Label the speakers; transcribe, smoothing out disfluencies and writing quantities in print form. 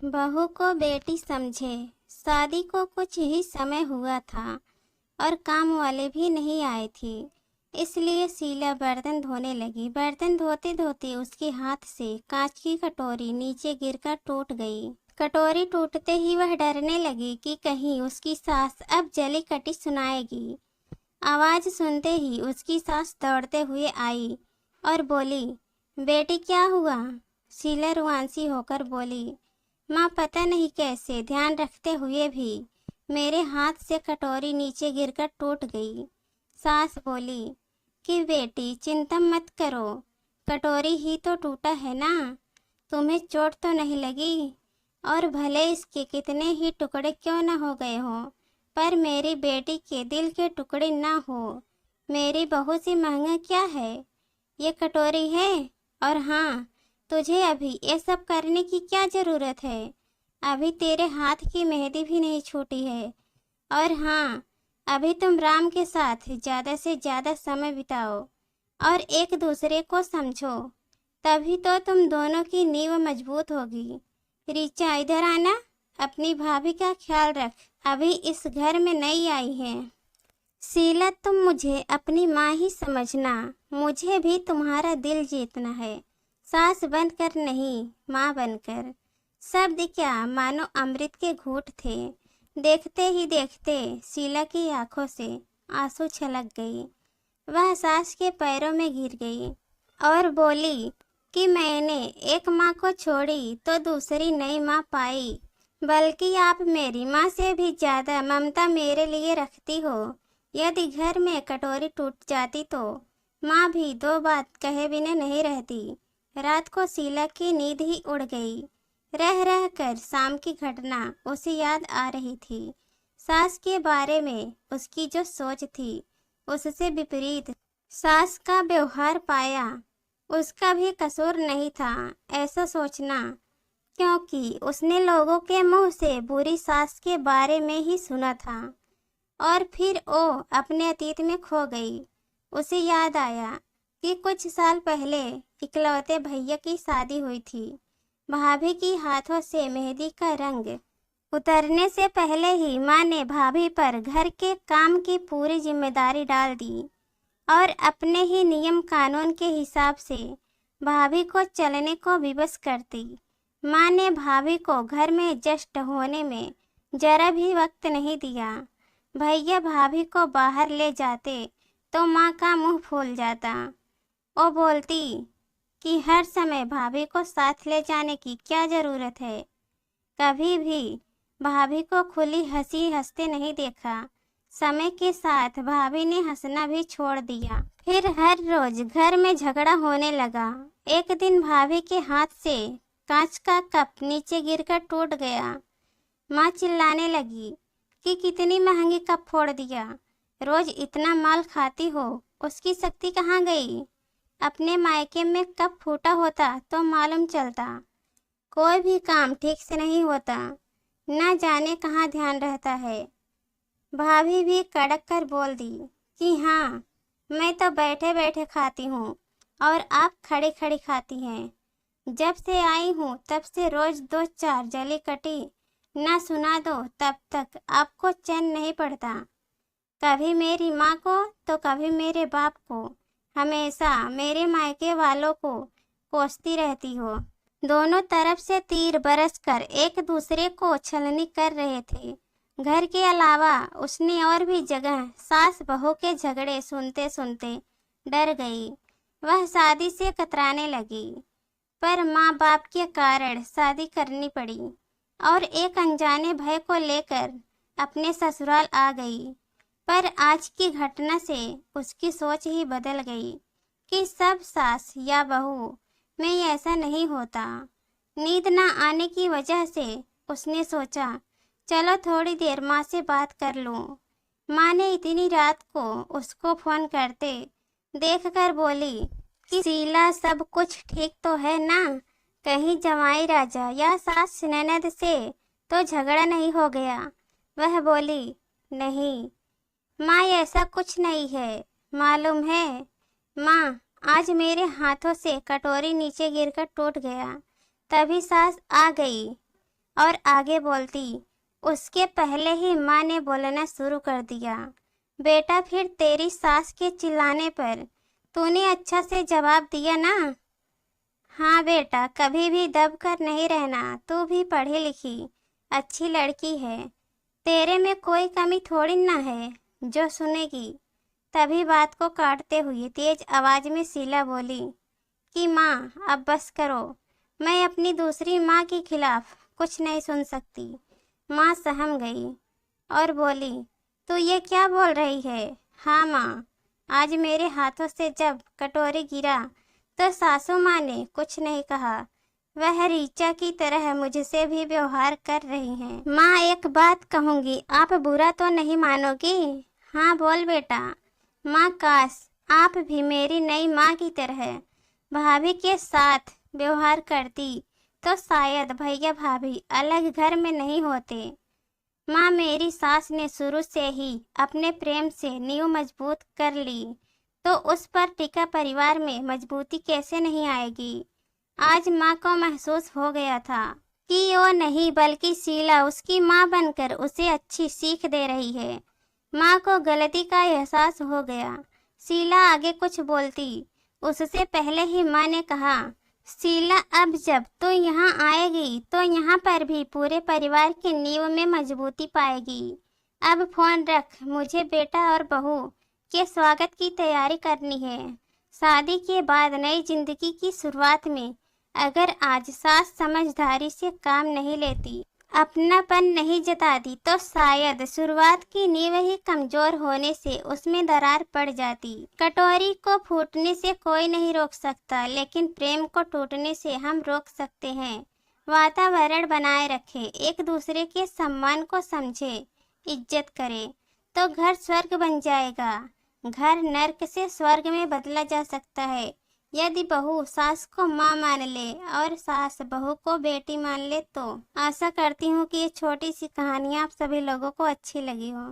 Speaker 1: बहू को बेटी समझे। शादी को कुछ ही समय हुआ था और काम वाले भी नहीं आए थे, इसलिए शीला बर्तन धोने लगी। बर्तन धोते धोते उसके हाथ से कांच की कटोरी नीचे गिरकर टूट गई। कटोरी टूटते ही वह डरने लगी कि कहीं उसकी सास अब जली कटी सुनाएगी। आवाज सुनते ही उसकी सास दौड़ते हुए आई और बोली, बेटी क्या हुआ? शीला रुआंसी होकर बोली, माँ पता नहीं कैसे ध्यान रखते हुए भी मेरे हाथ से कटोरी नीचे गिरकर टूट गई। सास बोली कि बेटी चिंता मत करो, कटोरी ही तो टूटा है ना, तुम्हें चोट तो नहीं लगी, और भले इसके कितने ही टुकड़े क्यों न हो गए हों, पर मेरी बेटी के दिल के टुकड़े ना हो। मेरी बहू से महंगा क्या है, ये कटोरी है। और हाँ, तुझे अभी ये सब करने की क्या ज़रूरत है? अभी तेरे हाथ की मेहंदी भी नहीं छूटी है। और हाँ, अभी तुम राम के साथ ज़्यादा से ज़्यादा समय बिताओ और एक दूसरे को समझो, तभी तो तुम दोनों की नींव मजबूत होगी। रीचा इधर आना, अपनी भाभी का ख्याल रख, अभी इस घर में नई आई है। शीला तुम मुझे अपनी माँ ही समझना, मुझे भी तुम्हारा दिल जीतना है, सास बनकर नहीं माँ बनकर। शब्द क्या मानो अमृत के घूंट थे। देखते ही देखते शीला की आंखों से आंसू छलक गई। वह सास के पैरों में गिर गई और बोली कि मैंने एक माँ को छोड़ी तो दूसरी नई माँ पाई, बल्कि आप मेरी माँ से भी ज़्यादा ममता मेरे लिए रखती हो। यदि घर में कटोरी टूट जाती तो माँ भी दो बात कहे बिना नहीं रहती। रात को शीला की नींद ही उड़ गई। रह रह कर शाम की घटना उसे याद आ रही थी। सास के बारे में उसकी जो सोच थी उससे विपरीत सास का व्यवहार पाया। उसका भी कसूर नहीं था ऐसा सोचना, क्योंकि उसने लोगों के मुंह से बुरी सास के बारे में ही सुना था। और फिर वो अपने अतीत में खो गई। उसे याद आया कि कुछ साल पहले इकलौते भैया की शादी हुई थी। भाभी की हाथों से मेहंदी का रंग उतरने से पहले ही माँ ने भाभी पर घर के काम की पूरी जिम्मेदारी डाल दी और अपने ही नियम कानून के हिसाब से भाभी को चलने को विवश करती। माँ ने भाभी को घर में एडजस्ट होने में जरा भी वक्त नहीं दिया। भैया भाभी को बाहर ले जाते तो माँ का मुंह फूल जाता। वो बोलती कि हर समय भाभी को साथ ले जाने की क्या ज़रूरत है। कभी भी भाभी को खुली हंसी हंसते नहीं देखा। समय के साथ भाभी ने हंसना भी छोड़ दिया। फिर हर रोज घर में झगड़ा होने लगा। एक दिन भाभी के हाथ से कांच का कप नीचे गिरकर टूट गया। माँ चिल्लाने लगी कि कितनी महंगी कप फोड़ दिया, रोज इतना माल खाती हो, उसकी शक्ति कहाँ गई? अपने मायके में कब फूटा होता तो मालूम चलता। कोई भी काम ठीक से नहीं होता, न जाने कहाँ ध्यान रहता है। भाभी भी कड़क कर बोल दी कि हाँ, मैं तो बैठे बैठे खाती हूँ और आप खड़े खड़े खाती हैं। जब से आई हूँ तब से रोज दो चार जली कटी ना सुना दो तब तक आपको चैन नहीं पड़ता। कभी मेरी माँ को तो कभी मेरे बाप को, हमेशा मेरे मायके वालों को कोसती रहती हो। दोनों तरफ से तीर बरसकर एक दूसरे को छलनी कर रहे थे। घर के अलावा उसने और भी जगह सास बहू के झगड़े सुनते सुनते डर गई। वह शादी से कतराने लगी, पर माँ बाप के कारण शादी करनी पड़ी और एक अनजाने भय को लेकर अपने ससुराल आ गई। पर आज की घटना से उसकी सोच ही बदल गई कि सब सास या बहू में ऐसा नहीं होता। नींद न आने की वजह से उसने सोचा, चलो थोड़ी देर माँ से बात कर लूँ। माँ ने इतनी रात को उसको फोन करते देखकर बोली कि शीला सब कुछ ठीक तो है ना? कहीं जमाई राजा या सास ननद से तो झगड़ा नहीं हो गया? वह बोली, नहीं माँ, ऐसा कुछ नहीं है। मालूम है माँ, आज मेरे हाथों से कटोरी नीचे गिरकर टूट गया, तभी सास आ गई। और आगे बोलती। उसके पहले ही माँ ने बोलना शुरू कर दिया। बेटा, फिर तेरी सास के चिल्लाने पर तूने अच्छा से जवाब दिया ना? हाँ बेटा, कभी भी दब कर नहीं रहना। तू भी पढ़ी लिखी अच्छी लड़की है, तेरे में कोई कमी थोड़ी ना है जो सुनेगी। तभी बात को काटते हुए तेज आवाज में शीला बोली कि माँ, अब बस करो। मैं अपनी दूसरी माँ के खिलाफ कुछ नहीं सुन सकती। माँ सहम गई और बोली, तू ये क्या बोल रही है? हाँ माँ, आज मेरे हाथों से जब कटोरी गिरा तो सासू माँ ने कुछ नहीं कहा। वह रीचा की तरह मुझसे भी व्यवहार कर रही हैं। माँ, एक बात कहूँगी, आप बुरा तो नहीं मानोगी? हाँ बोल बेटा। माँ, काश आप भी मेरी नई माँ की तरह भाभी के साथ व्यवहार करती तो शायद भैया भाभी अलग घर में नहीं होते। माँ, मेरी सास ने शुरू से ही अपने प्रेम से नींव मजबूत कर ली, तो उस पर टिका परिवार में मजबूती कैसे नहीं आएगी? आज माँ को महसूस हो गया था कि वो नहीं बल्कि शीला उसकी माँ बनकर उसे अच्छी सीख दे रही है। माँ को गलती का एहसास हो गया। शीला आगे कुछ बोलती उससे पहले ही माँ ने कहा, शीला, अब जब तू यहाँ आएगी तो यहाँ पर भी पूरे परिवार की नींव में मजबूती पाएगी। अब फोन रख, मुझे बेटा और बहू के स्वागत की तैयारी करनी है। शादी के बाद नई जिंदगी की शुरुआत में अगर आज सास समझदारी से काम नहीं लेती, अपनापन नहीं जताती, तो शायद शुरुआत की नींव ही कमजोर होने से उसमें दरार पड़ जाती। कटोरी को फूटने से कोई नहीं रोक सकता, लेकिन प्रेम को टूटने से हम रोक सकते हैं। वातावरण बनाए रखे, एक दूसरे के सम्मान को समझे, इज्जत करे, तो घर स्वर्ग बन जाएगा। घर नर्क से स्वर्ग में बदला जा सकता है यदि बहू सास को माँ मान ले और सास बहू को बेटी मान ले तो। आशा करती हूँ कि ये छोटी सी कहानियाँ आप सभी लोगों को अच्छी लगी हो।